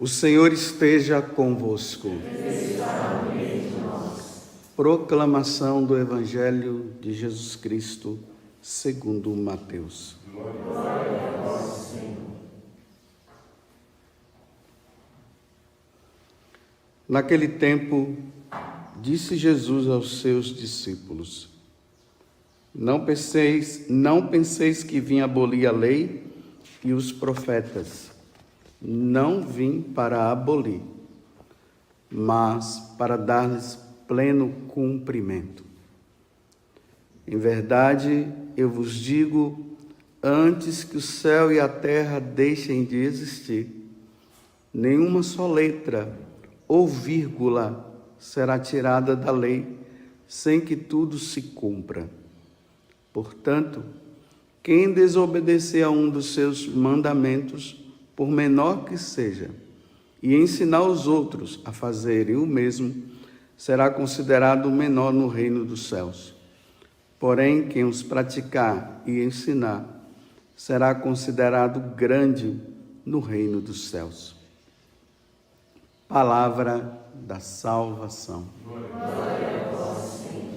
O Senhor esteja convosco. Proclamação do Evangelho de Jesus Cristo, segundo Mateus. Glória a vós, Senhor. Naquele tempo, disse Jesus aos seus discípulos: Não penseis que vim abolir a lei e os profetas. Não vim para abolir, mas para dar-lhes pleno cumprimento. Em verdade, eu vos digo, antes que o céu e a terra deixem de existir, nenhuma só letra ou vírgula será tirada da lei, sem que tudo se cumpra. Portanto, quem desobedecer a um dos seus mandamentos, por menor que seja, e ensinar os outros a fazerem o mesmo, será considerado menor no reino dos céus. Porém, quem os praticar e ensinar, será considerado grande no reino dos céus. Palavra da salvação. Glória a vós, Senhor.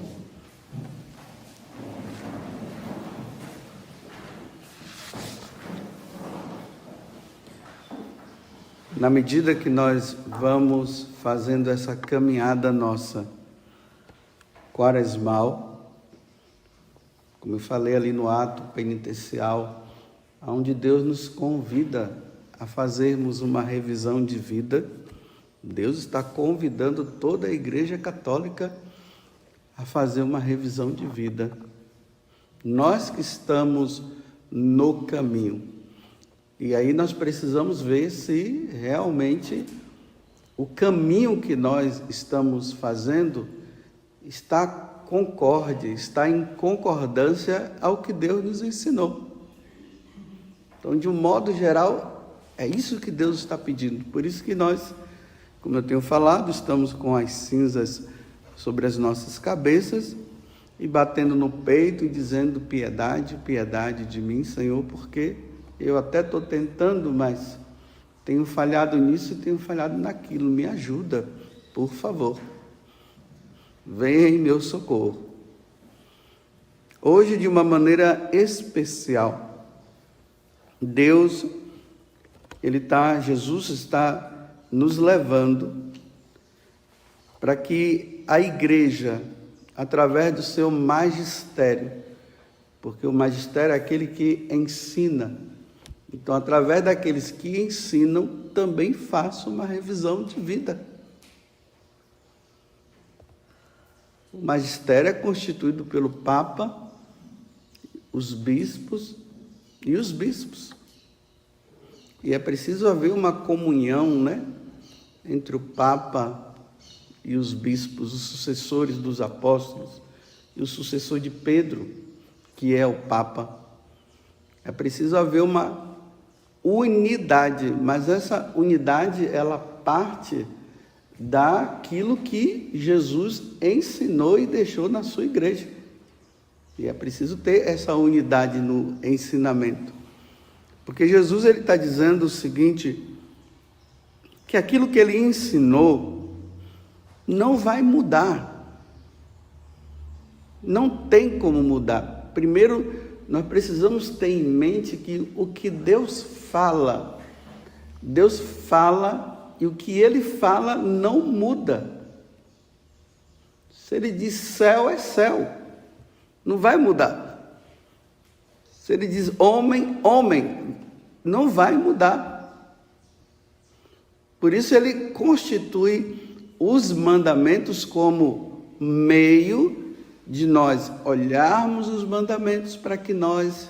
Na medida que nós vamos fazendo essa caminhada nossa quaresmal, como eu falei ali no ato penitencial, onde Deus nos convida a fazermos uma revisão de vida, Deus está convidando toda a Igreja Católica a fazer uma revisão de vida. Nós que estamos no caminho. E aí nós precisamos ver se realmente o caminho que nós estamos fazendo está em concordância ao que Deus nos ensinou. Então, de um modo geral, é isso que Deus está pedindo. Por isso que nós, como eu tenho falado, estamos com as cinzas sobre as nossas cabeças e batendo no peito e dizendo: piedade, piedade de mim, Senhor, porque eu até estou tentando, mas tenho falhado nisso e tenho falhado naquilo. Me ajuda, por favor. Venha em meu socorro. Hoje, de uma maneira especial, Jesus está nos levando para que a igreja, através do seu magistério, porque o magistério é aquele que ensina, então, através daqueles que ensinam, também faço uma revisão de vida. O magistério é constituído pelo Papa, os bispos e os bispos. E é preciso haver uma comunhão, entre o Papa e os bispos, os sucessores dos apóstolos, e o sucessor de Pedro, que é o Papa. É preciso haver uma unidade, mas essa unidade, ela parte daquilo que Jesus ensinou e deixou na sua igreja. E é preciso ter essa unidade no ensinamento. Porque Jesus está dizendo o seguinte, que aquilo que ele ensinou não vai mudar. Não tem como mudar. Primeiro, nós precisamos ter em mente que o que Deus fala e o que Ele fala não muda. Se Ele diz céu, é céu, não vai mudar. Se Ele diz homem, homem, não vai mudar. Por isso Ele constitui os mandamentos como meio de nós olharmos os mandamentos para que nós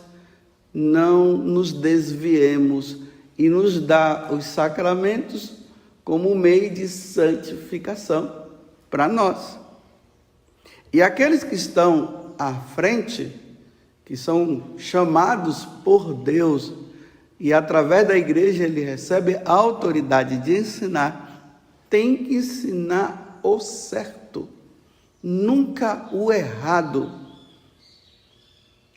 não nos desviemos e nos dá os sacramentos como meio de santificação para nós. E aqueles que estão à frente, que são chamados por Deus e através da igreja ele recebe a autoridade de ensinar, tem que ensinar o certo, nunca o errado.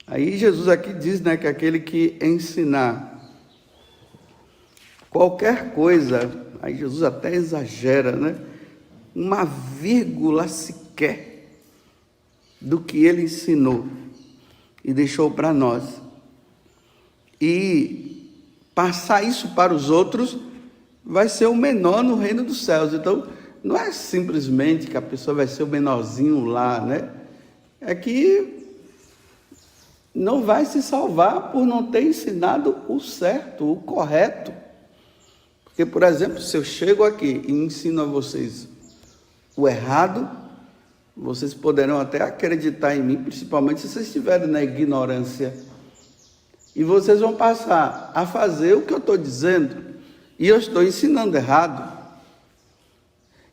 Aí Jesus aqui diz, que aquele que ensinar qualquer coisa, aí Jesus até exagera, né? Uma vírgula sequer do que ele ensinou e deixou para nós, e passar isso para os outros, vai ser o menor no reino dos céus. Então, não é simplesmente que a pessoa vai ser o menorzinho lá, né? É que não vai se salvar por não ter ensinado o certo, o correto. Porque, por exemplo, se eu chego aqui e ensino a vocês o errado, vocês poderão até acreditar em mim, principalmente se vocês estiverem na ignorância. E vocês vão passar a fazer o que eu estou dizendo, e eu estou ensinando errado.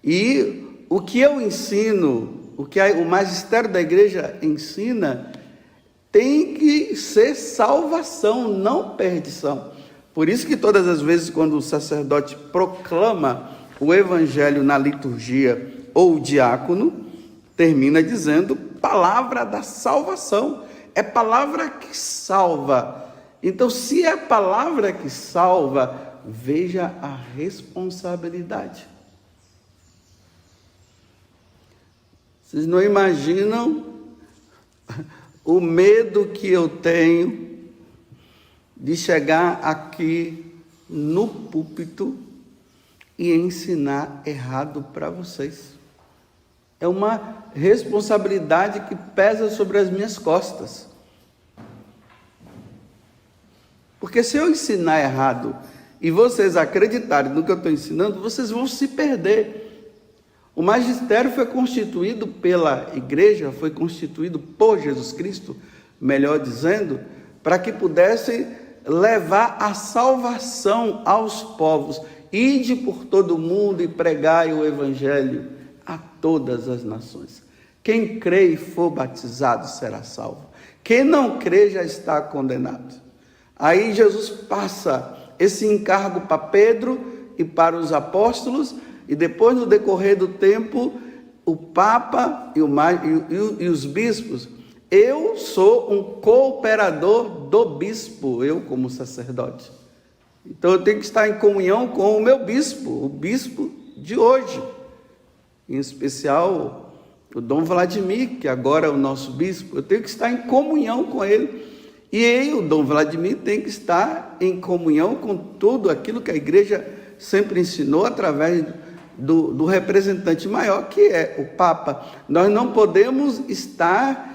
E o que eu ensino, o que o magistério da igreja ensina, tem que ser salvação, não perdição. Por isso que todas as vezes quando o sacerdote proclama o evangelho na liturgia, ou o diácono, termina dizendo palavra da salvação. É palavra que salva. Então, se é palavra que salva, veja a responsabilidade. Vocês não imaginam o medo que eu tenho de chegar aqui no púlpito e ensinar errado para vocês. É uma responsabilidade que pesa sobre as minhas costas. Porque se eu ensinar errado e vocês acreditarem no que eu estou ensinando, vocês vão se perder. O magistério foi constituído pela igreja, foi constituído por Jesus Cristo, melhor dizendo, para que pudesse levar a salvação aos povos. Ide por todo o mundo e pregai o evangelho a todas as nações. Quem crê e for batizado será salvo. Quem não crê já está condenado. Aí Jesus passa esse encargo para Pedro e para os apóstolos, e depois, no decorrer do tempo, o Papa e os bispos. Eu sou um cooperador do bispo, eu como sacerdote. Então eu tenho que estar em comunhão com o meu bispo, o bispo de hoje. Em especial o Dom Vladimir, que agora é o nosso bispo. Eu tenho que estar em comunhão com ele. E o Dom Vladimir tem que estar em comunhão com tudo aquilo que a igreja sempre ensinou através do representante maior, que é o Papa. Nós não podemos estar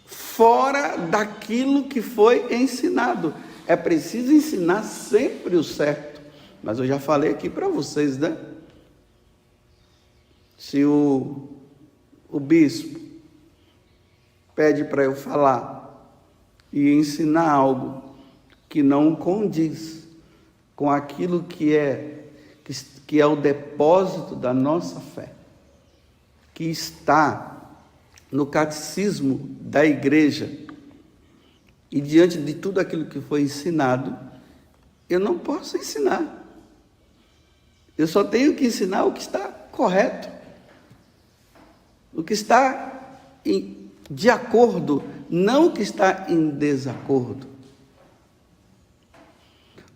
fora daquilo que foi ensinado. É preciso ensinar sempre o certo. Mas eu já falei aqui para vocês, né? Se o bispo pede para eu falar e ensinar algo que não condiz com aquilo que é o depósito da nossa fé, que está no catecismo da igreja, e diante de tudo aquilo que foi ensinado, eu não posso ensinar. Eu só tenho que ensinar o que está correto, o que está de acordo, não o que está em desacordo.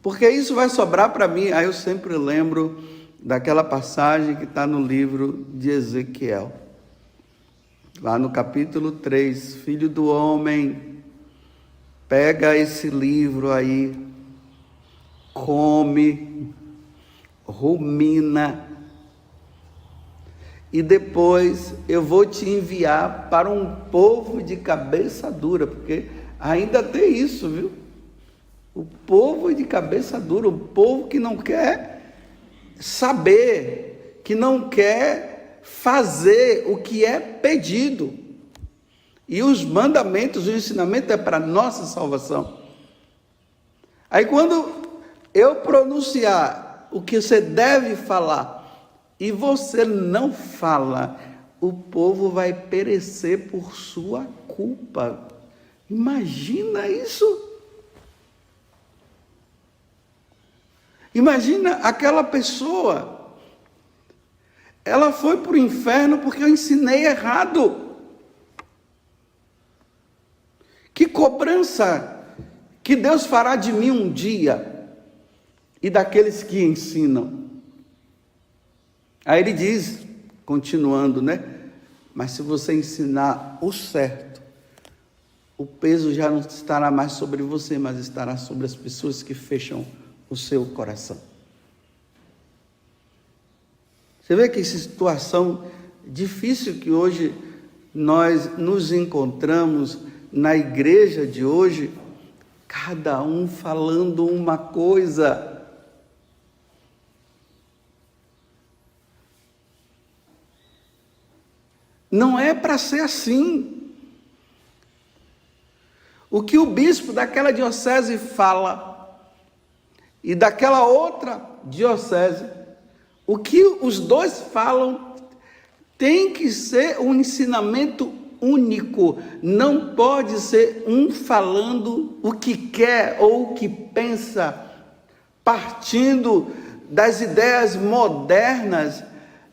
Porque isso vai sobrar para mim. Aí eu sempre lembro daquela passagem que está no livro de Ezequiel. Lá no capítulo 3, filho do homem, pega esse livro aí, come, rumina, e depois eu vou te enviar para um povo de cabeça dura, porque ainda tem isso, viu? O povo de cabeça dura, o povo que não quer saber, que não quer fazer o que é pedido. E os mandamentos, o ensinamento é para nossa salvação. Aí quando eu pronunciar o que você deve falar e você não fala, o povo vai perecer por sua culpa. Imagina isso. Imagina aquela pessoa, ela foi para o inferno porque eu ensinei errado. Que cobrança que Deus fará de mim um dia, e daqueles que ensinam. Aí ele diz, continuando, né? Mas se você ensinar o certo, o peso já não estará mais sobre você, mas estará sobre as pessoas que fecham o seu coração. Você vê que situação difícil que hoje nós nos encontramos na igreja de hoje, cada um falando uma coisa. Não é para ser assim. O que o bispo daquela diocese fala e daquela outra diocese, o que os dois falam tem que ser um ensinamento único. Não pode ser um falando o que quer ou o que pensa, partindo das ideias modernas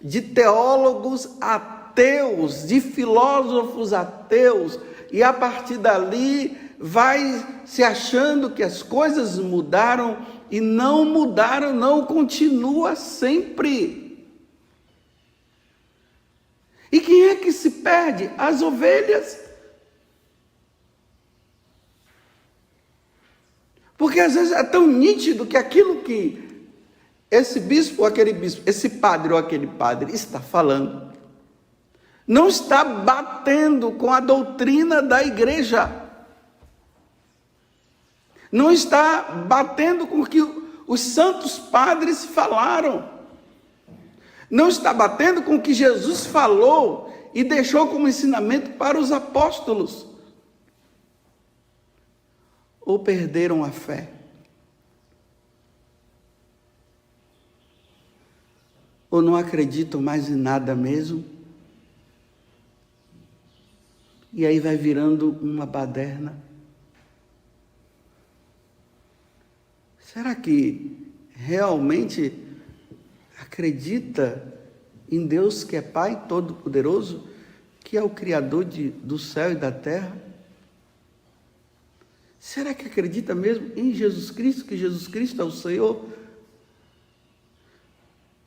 de teólogos ateus, de filósofos ateus, e a partir dali vai se achando que as coisas mudaram e não mudaram, não, continua sempre. E quem é que se perde? As ovelhas. Porque às vezes é tão nítido que aquilo que esse bispo ou aquele bispo, esse padre ou aquele padre está falando, não está batendo com a doutrina da igreja. Não está batendo com o que os santos padres falaram. Não está batendo com o que Jesus falou e deixou como ensinamento para os apóstolos. Ou perderam a fé. Ou não acreditam mais em nada mesmo. E aí vai virando uma baderna. Será que realmente acredita em Deus que é Pai Todo-Poderoso, que é o Criador do céu e da terra? Será que acredita mesmo em Jesus Cristo, que Jesus Cristo é o Senhor?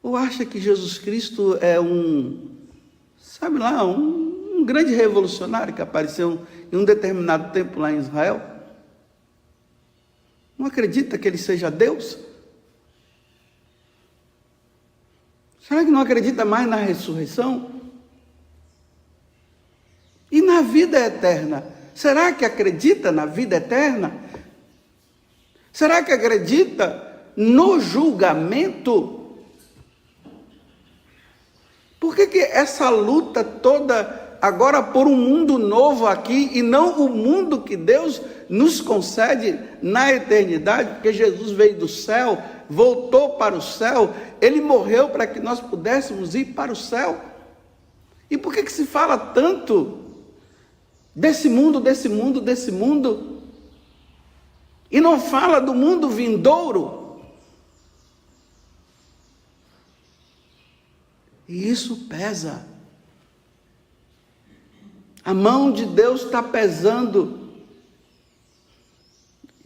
Ou acha que Jesus Cristo é um grande revolucionário que apareceu em um determinado tempo lá em Israel? Não acredita que ele seja Deus? Será que não acredita mais na ressurreição? E na vida eterna? Será que acredita na vida eterna? Será que acredita no julgamento? Por que essa luta toda agora por um mundo novo aqui e não o mundo que Deus nos concede na eternidade? Porque Jesus veio do céu, voltou para o céu, ele morreu para que nós pudéssemos ir para o céu. E por que se fala tanto desse mundo, e não fala do mundo vindouro? E isso pesa. A mão de Deus está pesando.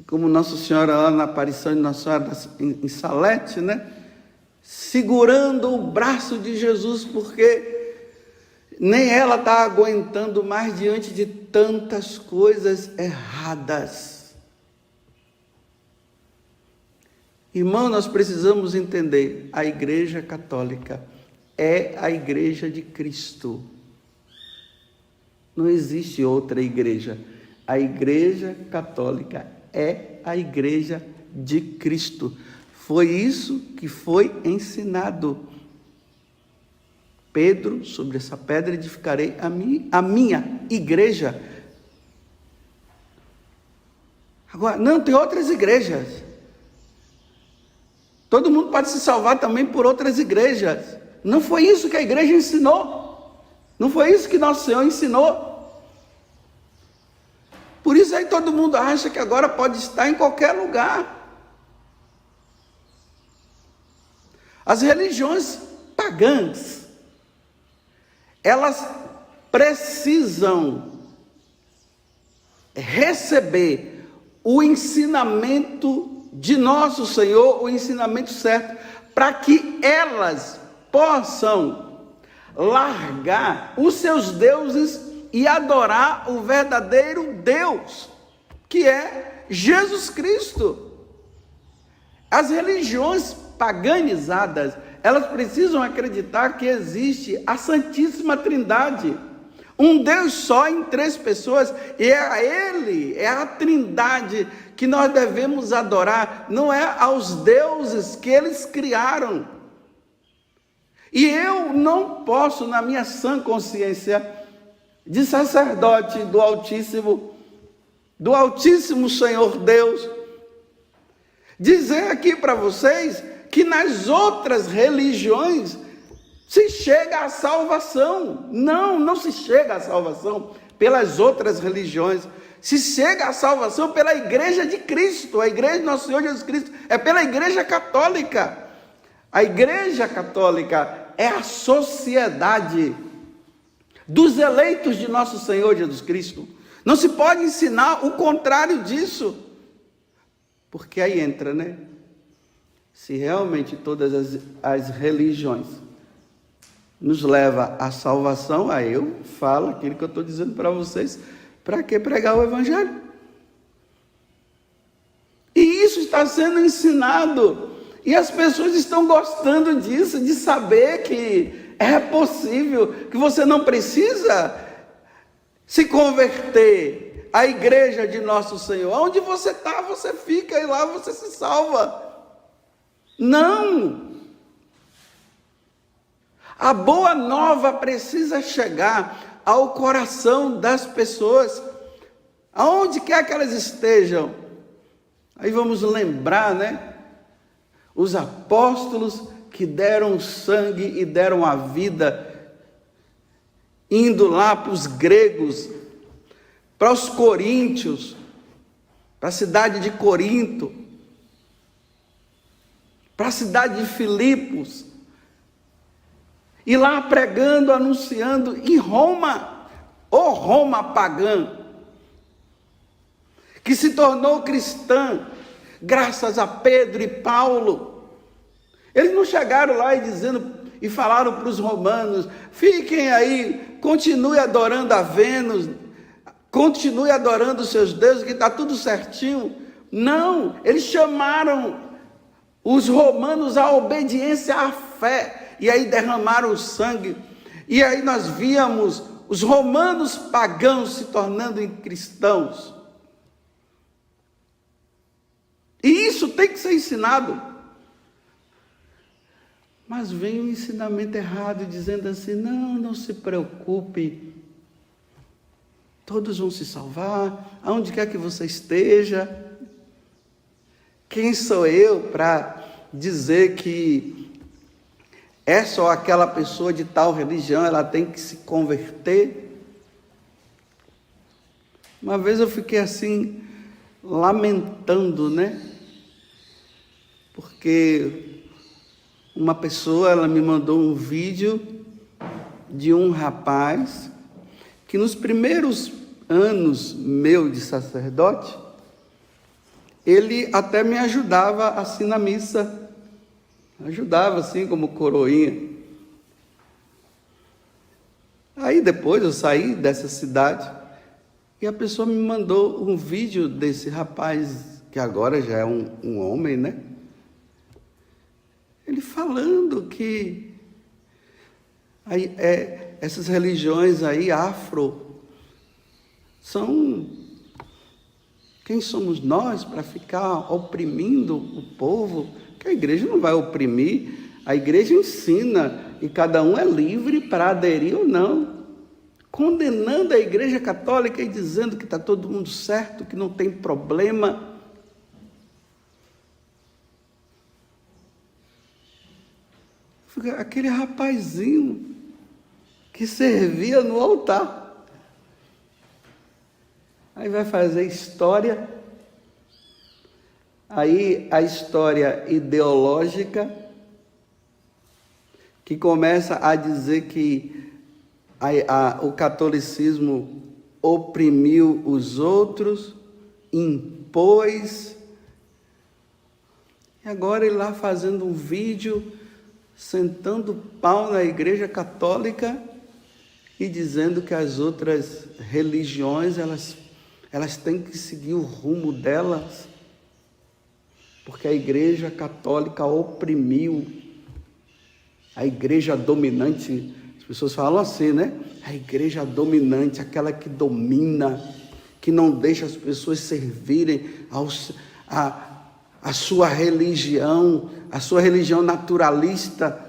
Como Nossa Senhora lá na aparição de Nossa Senhora em Salete, né? Segurando o braço de Jesus, porque nem ela está aguentando mais diante de tantas coisas erradas. Irmão, nós precisamos entender, a Igreja Católica é a Igreja de Cristo. Não existe outra igreja. A Igreja Católica é a Igreja de Cristo. Foi isso que foi ensinado. Pedro, sobre essa pedra edificarei a minha igreja. Agora, não, tem outras igrejas. Todo mundo pode se salvar também por outras igrejas. Não foi isso que a igreja ensinou. Não foi isso que nosso Senhor ensinou. Por isso aí todo mundo acha que agora pode estar em qualquer lugar. As religiões pagãs, elas precisam receber o ensinamento de nosso Senhor o ensinamento certo, para que elas possam largar os seus deuses e adorar o verdadeiro Deus, que é Jesus Cristo. As religiões paganizadas, elas precisam acreditar que existe a Santíssima Trindade, um Deus só em 3 pessoas, e é a Ele, é a Trindade que nós devemos adorar, não é aos deuses que eles criaram. E eu não posso, na minha sã consciência de sacerdote do Altíssimo Senhor Deus, dizer aqui para vocês que nas outras religiões se chega à salvação. Não se chega à salvação pelas outras religiões. Se chega à salvação pela Igreja de Cristo. A Igreja de Nosso Senhor Jesus Cristo é pela Igreja Católica. A Igreja Católica é a sociedade dos eleitos de Nosso Senhor Jesus Cristo. Não se pode ensinar o contrário disso. Porque aí entra, né? Se realmente todas as religiões nos leva à salvação, aí eu falo aquilo que eu estou dizendo para vocês, para que pregar o Evangelho? E isso está sendo ensinado, e as pessoas estão gostando disso, de saber que é possível, que você não precisa se converter à Igreja de Nosso Senhor. Onde você está, você fica, e lá você se salva. Não! A boa nova precisa chegar ao coração das pessoas, aonde quer que elas estejam. Aí vamos lembrar, né? Os apóstolos que deram sangue e deram a vida, indo lá para os gregos, para os coríntios, para a cidade de Corinto, para a cidade de Filipos, e lá pregando, anunciando em Roma, ou Roma pagã, que se tornou cristã, graças a Pedro e Paulo. Eles não chegaram lá e falaram para os romanos: fiquem aí, continue adorando a Vênus, continue adorando os seus deuses, que está tudo certinho. Não, eles chamaram os romanos à obediência à fé, e aí derramaram o sangue, e aí nós víamos os romanos pagãos se tornando em cristãos. E isso tem que ser ensinado. Mas vem um ensinamento errado, dizendo assim: não se preocupe, todos vão se salvar, aonde quer que você esteja. Quem sou eu para dizer que é só aquela pessoa de tal religião, ela tem que se converter? Uma vez eu fiquei assim, lamentando, né? Porque uma pessoa, ela me mandou um vídeo de um rapaz que nos primeiros anos meu de sacerdote, ele até me ajudava assim na missa. Ajudava assim como coroinha. Aí depois eu saí dessa cidade e a pessoa me mandou um vídeo desse rapaz, que agora já é um homem, né? Ele falando que essas religiões aí afro são... Quem somos nós para ficar oprimindo o povo? Que a igreja não vai oprimir, a igreja ensina, e cada um é livre para aderir ou não. Condenando a Igreja Católica e dizendo que está todo mundo certo, que não tem problema. Aquele rapazinho que servia no altar. Aí vai fazer história. Aí a história ideológica, que começa a dizer que o catolicismo oprimiu os outros, impôs E agora ele lá fazendo um vídeo, sentando pau na Igreja Católica e dizendo que as outras religiões, elas têm que seguir o rumo delas, porque a Igreja Católica oprimiu a igreja dominante. As pessoas falam assim, né? A igreja dominante, aquela que domina, que não deixa as pessoas servirem a sua religião naturalista.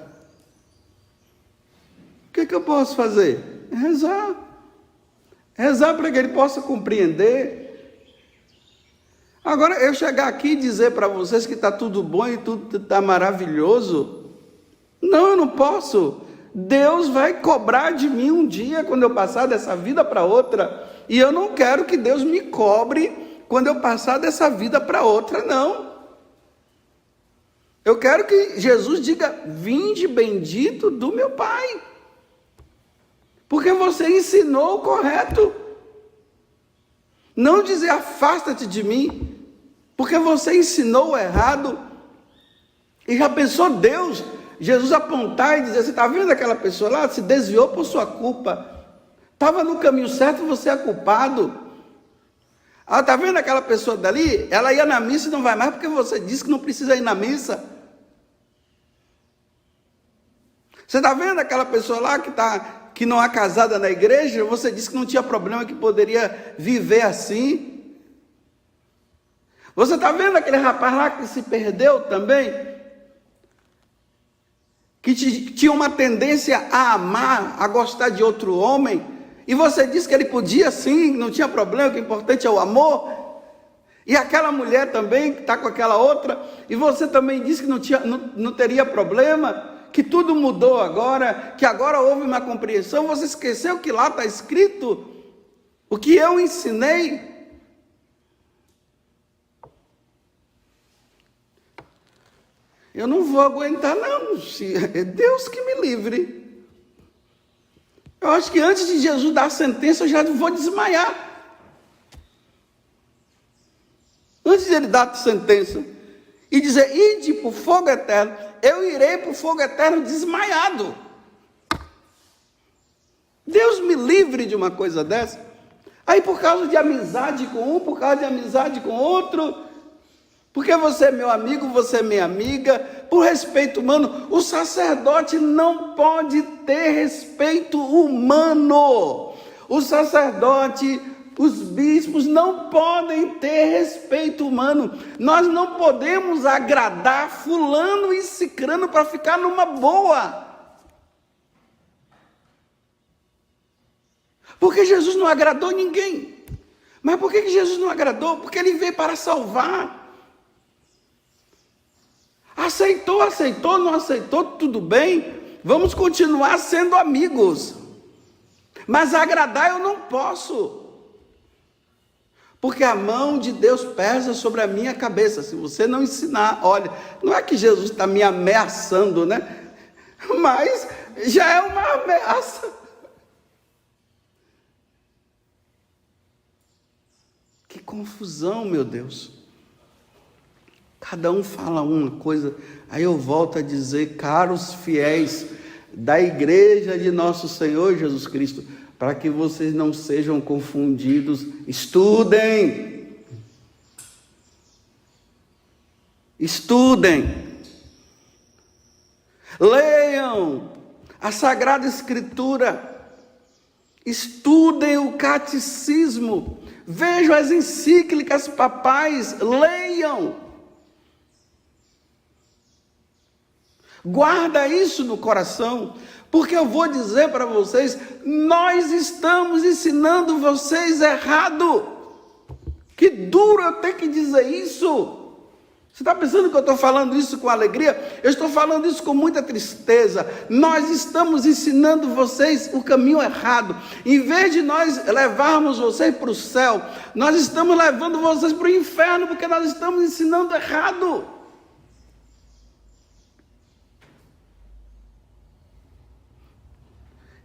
O que eu posso fazer? Rezar. Rezar para que ele possa compreender. Agora, eu chegar aqui e dizer para vocês que está tudo bom e tudo está maravilhoso, não, eu não posso. Deus vai cobrar de mim um dia, quando eu passar dessa vida para outra. E eu não quero que Deus me cobre quando eu passar dessa vida para outra, não. Eu quero que Jesus diga: vinde bendito do meu Pai. Porque você ensinou o correto. Não dizer afasta-te de mim, porque você ensinou o errado. E já pensou Deus, Jesus apontar e dizer: você está vendo aquela pessoa lá? Se desviou por sua culpa. Estava no caminho certo, você é culpado. Ah, está vendo aquela pessoa dali? Ela ia na missa e não vai mais porque você disse que não precisa ir na missa. Você está vendo aquela pessoa lá que não é casada na igreja? Você disse que não tinha problema, que poderia viver assim. Você está vendo aquele rapaz lá que se perdeu também? Que tinha uma tendência a amar, a gostar de outro homem, e você disse que ele podia sim, não tinha problema, que o importante é o amor. E aquela mulher também, que está com aquela outra, e você também disse que não teria problema, que tudo mudou agora, que agora houve uma compreensão. Você esqueceu que lá está escrito o que eu ensinei. Eu não vou aguentar, não. É Deus que me livre. Eu acho que antes de Jesus dar a sentença, eu já vou desmaiar. Antes de ele dar a sentença e dizer: ide para o fogo eterno, eu irei para o fogo eterno desmaiado. Deus me livre de uma coisa dessa. Aí, por causa de amizade com um, por causa de amizade com outro, porque você é meu amigo, você é minha amiga, por respeito humano. O sacerdote não pode ter respeito humano. O sacerdote, os bispos não podem ter respeito humano. Nós não podemos agradar fulano e cicrano para ficar numa boa. Porque Jesus não agradou ninguém. Mas por que Jesus não agradou? Porque ele veio para salvar. Aceitou, não aceitou, tudo bem. Vamos continuar sendo amigos. Mas agradar eu não posso. Porque a mão de Deus pesa sobre a minha cabeça. Se você não ensinar, olha, não é que Jesus está me ameaçando, né? Mas já é uma ameaça. Que confusão, meu Deus. Cada um fala uma coisa, aí eu volto a dizer: caros fiéis da igreja de nosso Senhor Jesus Cristo, para que vocês não sejam confundidos, estudem. Estudem. Leiam a Sagrada Escritura. Estudem o catecismo. Vejam as encíclicas papais. Leiam. Guarda isso no coração, porque eu vou dizer para vocês, nós estamos ensinando vocês errado. Que duro eu ter que dizer isso. Você está pensando que eu estou falando isso com alegria? Eu estou falando isso com muita tristeza. Nós estamos ensinando vocês o caminho errado. Em vez de nós levarmos vocês para o céu, nós estamos levando vocês para o inferno, porque nós estamos ensinando errado.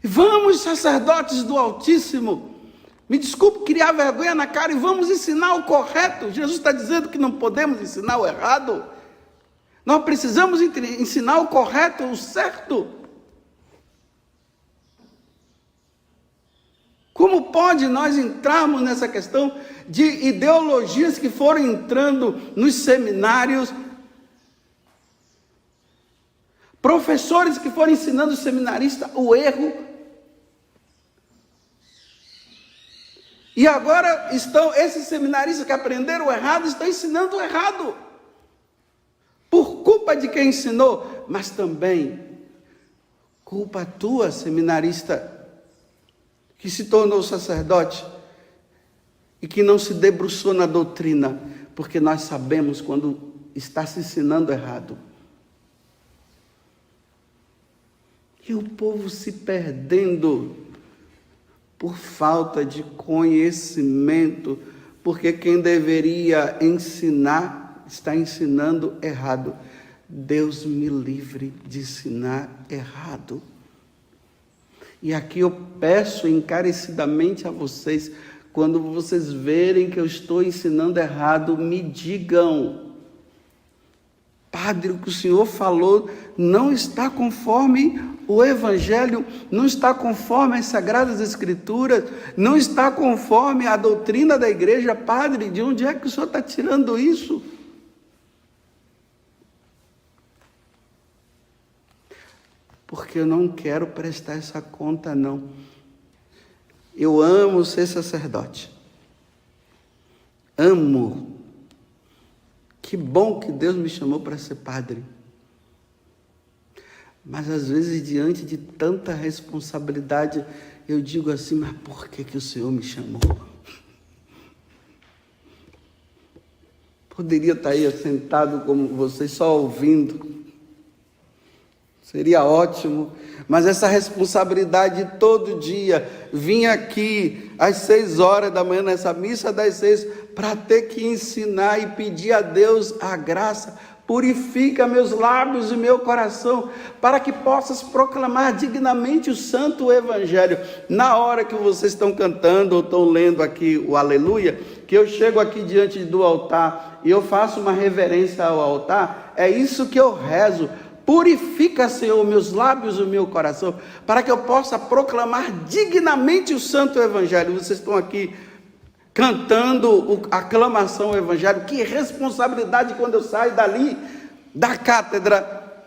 Vamos, sacerdotes do Altíssimo, me desculpe criar vergonha na cara, e vamos ensinar o correto. Jesus está dizendo que não podemos ensinar o errado. Nós precisamos ensinar o correto, o certo. Como pode nós entrarmos nessa questão de ideologias que foram entrando nos seminários, professores que foram ensinando os seminaristas o erro, e agora esses seminaristas que aprenderam o errado, estão ensinando o errado, por culpa de quem ensinou, mas também culpa tua, seminarista, que se tornou sacerdote e que não se debruçou na doutrina, porque nós sabemos quando está se ensinando errado. E o povo se perdendo por falta de conhecimento, porque quem deveria ensinar está ensinando errado. Deus me livre de ensinar errado. E aqui eu peço encarecidamente a vocês, quando vocês verem que eu estou ensinando errado, me digam: Padre, o que o senhor falou não está conforme o Evangelho, não está conforme as Sagradas Escrituras, não está conforme a doutrina da igreja. Padre, de onde é que o senhor está tirando isso? Porque eu não quero prestar essa conta, não. Eu amo ser sacerdote. Amo. Que bom que Deus me chamou para ser padre. Mas às vezes, diante de tanta responsabilidade, eu digo assim: mas por que o Senhor me chamou? Poderia estar aí sentado como vocês, só ouvindo. Seria ótimo, mas essa responsabilidade todo dia, vim aqui às 6 horas da manhã, nessa missa das 6, para ter que ensinar e pedir a Deus a graça, purifica meus lábios e meu coração, para que possas proclamar dignamente o santo evangelho. Na hora que vocês estão cantando ou estão lendo aqui o aleluia, que eu chego aqui diante do altar e eu faço uma reverência ao altar, é isso que eu rezo: purifica, Senhor, meus lábios e o meu coração, para que eu possa proclamar dignamente o santo evangelho. Vocês estão aqui cantando a aclamação ao evangelho. Que responsabilidade quando eu saio dali, da cátedra,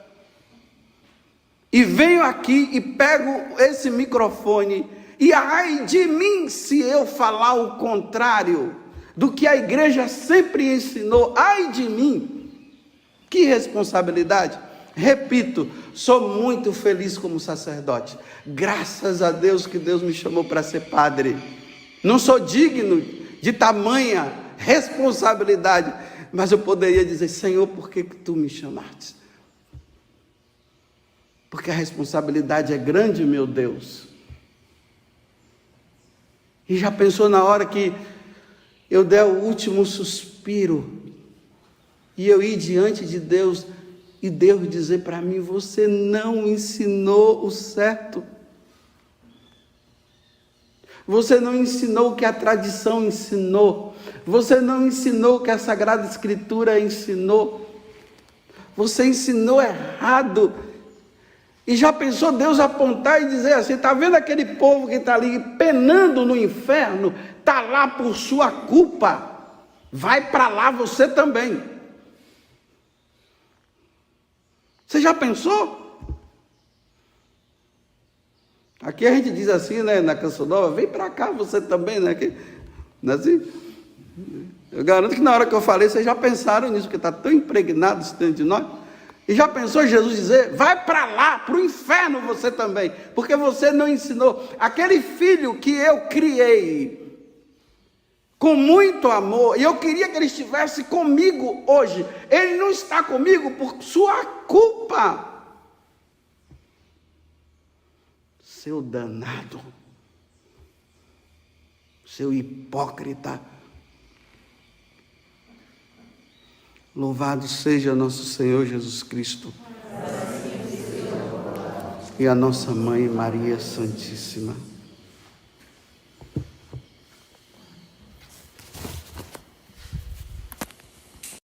e venho aqui e pego esse microfone, e ai de mim se eu falar o contrário do que a igreja sempre ensinou. Ai de mim. Que responsabilidade. Repito, sou muito feliz como sacerdote. Graças a Deus que Deus me chamou para ser padre. Não sou digno de tamanha responsabilidade, mas eu poderia dizer: Senhor, por que tu me chamaste? Porque a responsabilidade é grande, meu Deus. E já pensou na hora que eu der o último suspiro e eu ir diante de Deus e Deus dizer para mim: você não ensinou o certo. Você não ensinou o que a tradição ensinou. Você não ensinou o que a Sagrada Escritura ensinou. Você ensinou errado. E já pensou Deus apontar e dizer assim: está vendo aquele povo que está ali penando no inferno? Está lá por sua culpa. Vai para lá você também. Você já pensou? Aqui a gente diz assim, né, na Canção Nova: vem para cá você também, né? Não é assim? Eu garanto que na hora que eu falei, vocês já pensaram nisso, porque está tão impregnado isso dentro de nós. E já pensou Jesus dizer: vai para lá, para o inferno você também, porque você não ensinou. Aquele filho que eu criei com muito amor, e eu queria que ele estivesse comigo hoje, ele não está comigo por sua culpa. Seu danado, seu hipócrita. Louvado seja nosso Senhor Jesus Cristo e a nossa Mãe Maria Santíssima.